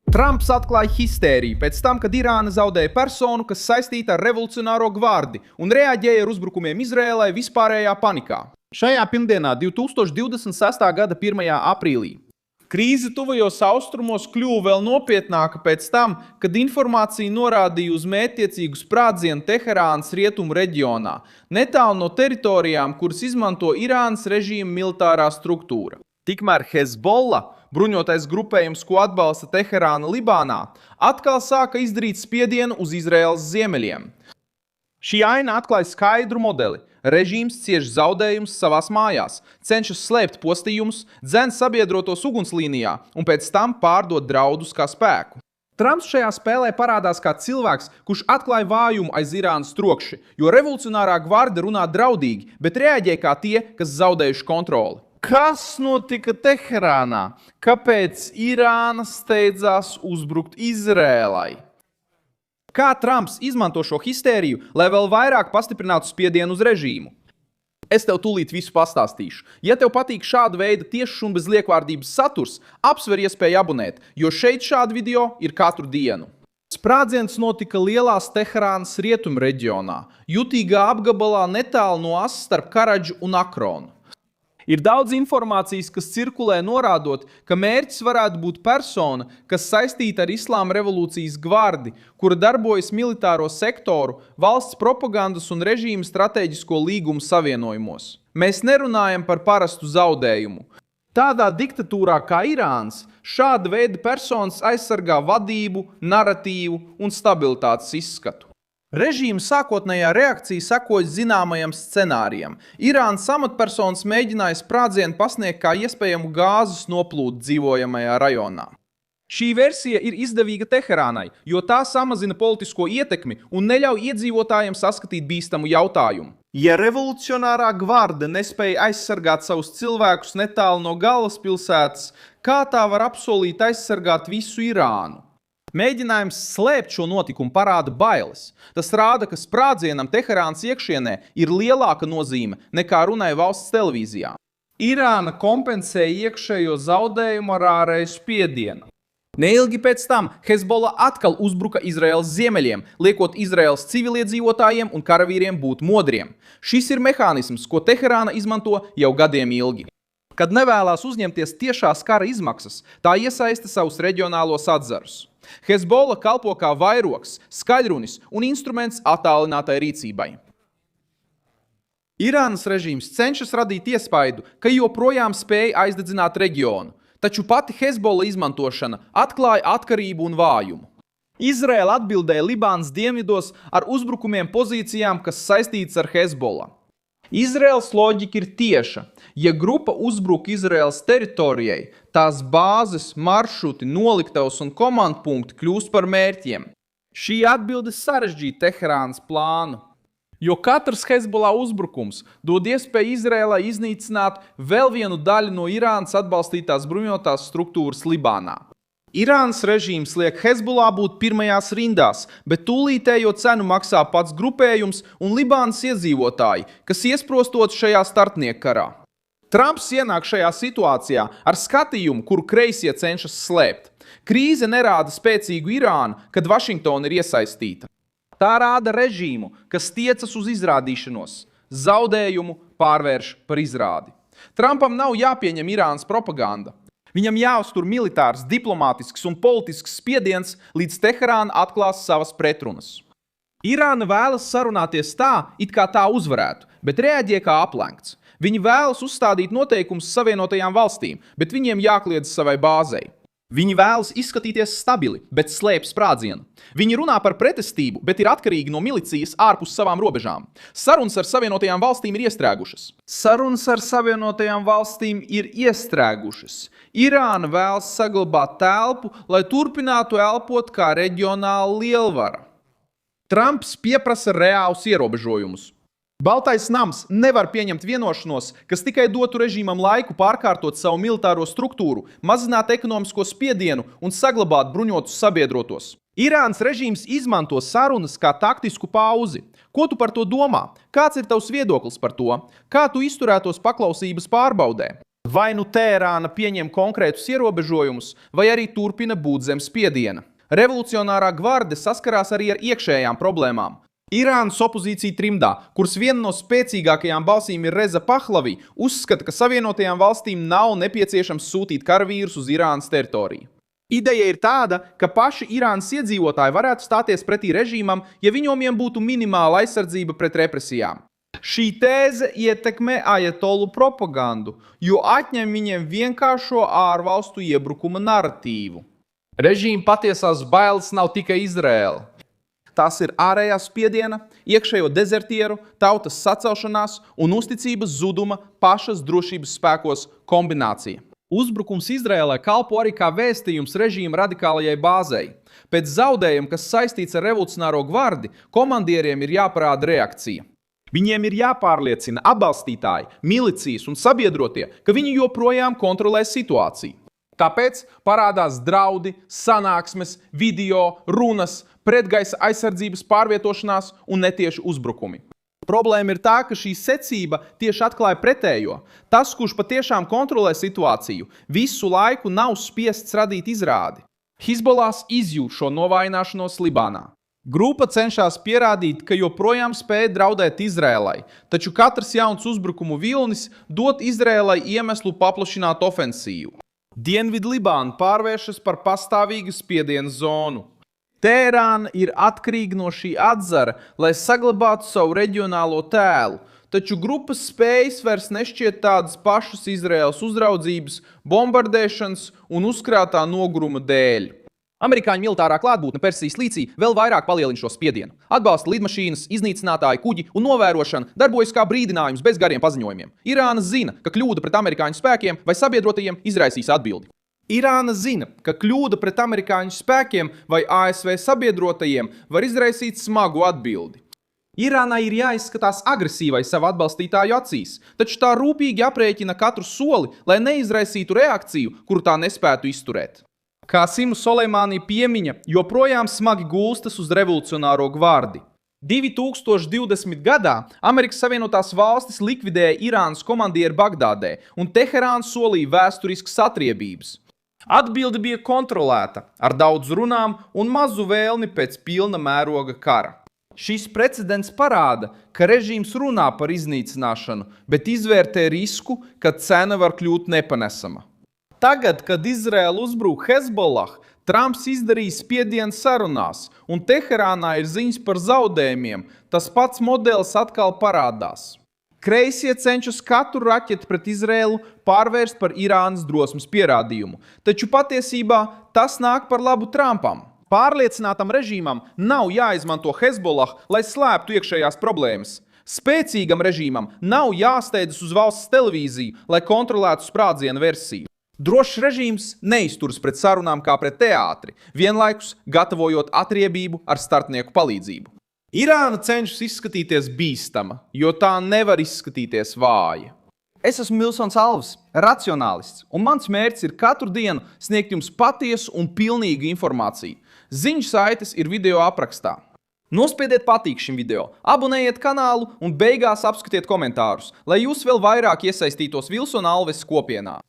Trumps atklāja histēriju pēc tam, kad Irāna zaudēja personu, kas saistīta ar revolucionāro gvardi un reaģēja ar uzbrukumiem Izrēlai vispārējā panikā. Šajā pirmdienā, 2026. gada 1. aprīlī. Krīze tuvajos austrumos kļuva vēl nopietnāka pēc tam, kad informācija norādīja uz mērķtiecīgu sprādzienu Teherānas rietumu reģionā, netālu no teritorijām, kuras izmanto Irānas režīma militārā struktūra. Tikmēr Hezbollah, bruņotais grupējums, ko atbalsta Teherāna Libānā, atkal sāka izdarīt spiedienu uz Izraēlas ziemeļiem. Šī aina atklāja skaidru modeli. Režīms cieš zaudējumus savās mājās, cenšas slēpt postījumus, dzen sabiedrotos ugunslīnijā un pēc tam pārdot draudus kā spēku. Trumps šajā spēlē parādās kā cilvēks, kurš atklāja vājumu aiz Irānas trokšņa, jo revolucionārā gvarde runā draudīgi, bet reaģē kā tie, kas zaudējuši kontroli. Kas notika Teherānā? Kāpēc Irāna steidzās uzbrukt Izrēlai? Kā Trumps izmanto šo histēriju, lai vēl vairāk pastiprinātu spiedienu uz režīmu? Es tev tūlīt visu pastāstīšu. Ja tev patīk šāda veida tiešs un bez liekvārdības saturs, apsver iespēju abonēt, jo šeit šādi video ir katru dienu. Sprādziens notika lielās Teherānas rietumu reģionā, jutīgā apgabalā netālu no asas starp Karadžu un Akronu. Ir daudz informācijas, kas cirkulē norādot, ka mērķis varētu būt persona, kas saistīta ar Islāma revolūcijas gvardi, kura darbojas militāro sektoru, valsts propagandas un režīma stratēģisko līgumu savienojumos. Mēs nerunājam par parastu zaudējumu. Tādā diktatūrā kā Irānas, šāda veida personas aizsargā vadību, naratīvu un stabilitātes izskatu. Režīma sākotnējā reakcija sekoja zināmajam scenārijam. Irānas amatpersonas mēģināja sprādzienu pasniegt kā iespējamu gāzes noplūdu dzīvojamajā rajonā. Šī versija ir izdevīga Teherānai, jo tā samazina politisko ietekmi un neļauj iedzīvotājiem saskatīt bīstamu jautājumu. Ja revolucionārā gvarde nespēja aizsargāt savus cilvēkus netālu no galvaspilsētas, kā tā var apsolīt aizsargāt visu Irānu? Mēģinājums slēpt šo notikumu parāda bailes. Tas rāda, ka sprādzienam Teherānas iekšienē ir lielāka nozīme nekā runai valsts televīzijā. Irāna kompensēja iekšējo zaudējumu ar ārēju spiedienu. Neilgi pēc tam Hezbollah atkal uzbruka Izraēlas ziemeļiem, liekot Izraēlas civiliedzīvotājiem un karavīriem būt modriem. Šis ir mehānisms, ko Teherāna izmanto jau gadiem ilgi. Kad nevēlās uzņemties tiešās kara izmaksas, tā iesaista savus reģionālos atzarus. Hezbollah kalpo kā vairogs, skaļrunis un instruments attālinātai rīcībai. Irānas režīms cenšas radīt iespaidu, ka joprojām spēja aizdedzināt reģionu, taču pati Hezbollah izmantošana atklāja atkarību un vājumu. Izraēla atbildēja Libānas dienvidos ar uzbrukumiem pozīcijām, kas saistītas ar Hezbollah. Izraēlas loģika ir tieša. Ja grupa uzbruk Izraēlas teritorijai, tās bāzes, maršruti, noliktavas un komandpunkti kļūst par mērķiem. Šī atbilde sarežģīja Teherānas plānu, jo katrs Hezbollah uzbrukums dod iespēju Izraēlai iznīcināt vēl vienu daļu no Irānas atbalstītās bruņotās struktūras Libānā. Irānas režīms liek Hezbollah būt pirmajās rindās, bet tūlītējo cenu maksā pats grupējums un Libānas iedzīvotāji, kas iesprostot šajā starpnieku karā. Trumps ienāk šajā situācijā ar skatījumu, kuru kreisie cenšas slēpt. Krīze nerāda spēcīgu Irānu, kad Vašingtona ir iesaistīta. Tā rāda režīmu, kas tiecas uz izrādīšanos, zaudējumu pārvērš par izrādi. Trumpam nav jāpieņem Irānas propaganda. Viņam jāuztur militārs, diplomātisks un politisks spiediens, līdz Teherāna atklās savas pretrunas. Irāna vēlas sarunāties tā, it kā tā uzvarētu, bet reaģē kā aplenkts. Viņi vēlas uzstādīt noteikumus Savienotajām valstīm, bet viņiem jākliedz savai bāzei. Viņi vēlas izskatīties stabili, bet slēp sprādzienu. Viņi runā par pretestību, bet ir atkarīgi no milicijas ārpus savām robežām. Sarunas ar Savienotajām valstīm ir iestrēgušas. Irāna vēlas saglabāt telpu, lai turpinātu elpot kā reģionāla lielvara. Trumps pieprasa reālus ierobežojumus. Baltais nams nevar pieņemt vienošanos, kas tikai dotu režīmam laiku pārkārtot savu militāro struktūru, mazināt ekonomisko spiedienu un saglabāt bruņotus sabiedrotos. Irānas režīms izmanto sarunas kā taktisku pauzi. Ko tu par to domā? Kāds ir tavs viedoklis par to? Kā tu izturētos paklausības pārbaudē? Vai nu Teherāna pieņem konkrētus ierobežojumus, vai arī turpina būt zem spiediena. Revolucionārā gvarde saskarās arī ar iekšējām problēmām. Irānas opozīcija trimdā, kuras viena no spēcīgākajām balsīm ir Reza Pahlavi, uzskata, ka Savienotajām valstīm nav nepieciešams sūtīt karavīrus uz Irānas teritoriju. Ideja ir tāda, ka paši Irānas iedzīvotāji varētu stāties pretī režīmam, ja viņiem būtu minimāla aizsardzība pret represijām. Šī tēze ietekmē ajatolu propagandu, jo atņem viņiem vienkāršo ārvalstu iebrukuma naratīvu. Režīma patiesās bailes nav tikai Izraēla. Tās ir ārējā spiediena, iekšējo dezertieru, tautas sacelšanās un uzticības zuduma pašas drošības spēkos kombinācija. Uzbrukums Izraēlai kalpo arī kā vēstījums režīma radikālajai bāzei. Pēc zaudējuma, kas saistīts ar revolucionāro gvardi, komandieriem ir jāparāda reakcija. Viņiem ir jāpārliecina atbalstītāji, milicijas un sabiedrotie, ka viņi joprojām kontrolē situāciju. Tāpēc parādās draudi, sanāksmes, video, runas, pretgaisa aizsardzības pārvietošanās un netieši uzbrukumi. Problēma ir tā, ka šī secība tieši atklāja pretējo. Tas, kurš patiešām kontrolē situāciju, visu laiku nav spiests radīt izrādi. Hizbollah izjūt šo novājināšanos Libānā. Grupa cenšas pierādīt, ka joprojām spēj draudēt Izrēlai, taču katrs jauns uzbrukumu vilnis dod Izrēlai iemeslu paplašināt ofensīvu. Dienvidu Libāna pārvēršas par pastāvīgu spiedienu zonu. Teherāna ir atkarīga no šī atzara, lai saglabātu savu reģionālo tēlu, taču grupas spējas vairs nešķiet tādas pašas Izraēlas uzraudzības, bombardēšanas un uzkrātā noguruma dēļ. Amerikāņu militārā klātbūtne Persijas līcī vēl vairāk palielina šo spiedienu. Atbalsta lidmašīnas, iznīcinātāji, kuģi un novērošana darbojas kā brīdinājums bez gariem paziņojumiem. Irāna zina, ka kļūda pret amerikāņu spēkiem vai sabiedrotajiem izraisīs atbildi. Irāna zina, ka kļūda pret amerikāņu spēkiem vai ASV sabiedrotajiem var izraisīt smagu atbildi. Irānai ir jāizskatās agresīvai savu atbalstītāju acīs, taču tā rūpīgi aprēķina katru soli, lai neizraisītu reakciju, kuru tā nespētu izturēt. Kāsimu Soleimānī piemiņa joprojām smagi gulstas uz revolucionāro gvardi. 2020. gadā Amerikas Savienotās valstis likvidēja Irānas komandieru Bagdādē, un Teherāna solīja vēsturiskas atriebības. Atbilde bija kontrolēta, ar daudz runām un mazu vēlmi pēc pilna mēroga kara. Šis precedents parāda, ka režīms runā par iznīcināšanu, bet izvērtē risku, ka cena var kļūt nepanesama. Tagad, kad Izraēla uzbruk Hezbollah, Trumps izdarīja spiedienu sarunās, un Teherānā ir ziņas par zaudējumiem. Tas pats modelis atkal parādās. Kreisie cenšas katru raķeti pret Izraēlu pārvērst par Irānas drosmes pierādījumu, taču patiesībā tas nāk par labu Trumpam. Pārliecinātam režīmam nav jāizmanto Hezbollah, lai slēptu iekšējās problēmas. Spēcīgam režīmam nav jāsteidzas uz valsts televīziju, lai kontrolētu sprādzienu versiju. Drošs režīms neizturas pret sarunām kā pret teātri, vienlaikus gatavojot atriebību ar starpnieku palīdzību. Irāna cenšas izskatīties bīstama, jo tā nevar izskatīties vāja. Es esmu Milsons Alvs, racionālists, un mans mērķis ir katru dienu sniegt jums patiesu un pilnīgu informāciju. Ziņu saites ir video aprakstā. Nospiediet patīk šim video, abonējiet kanālu un beigās apskatiet komentārus, lai jūs vēl vairāk iesaistītos Vilsona Alves kopienā.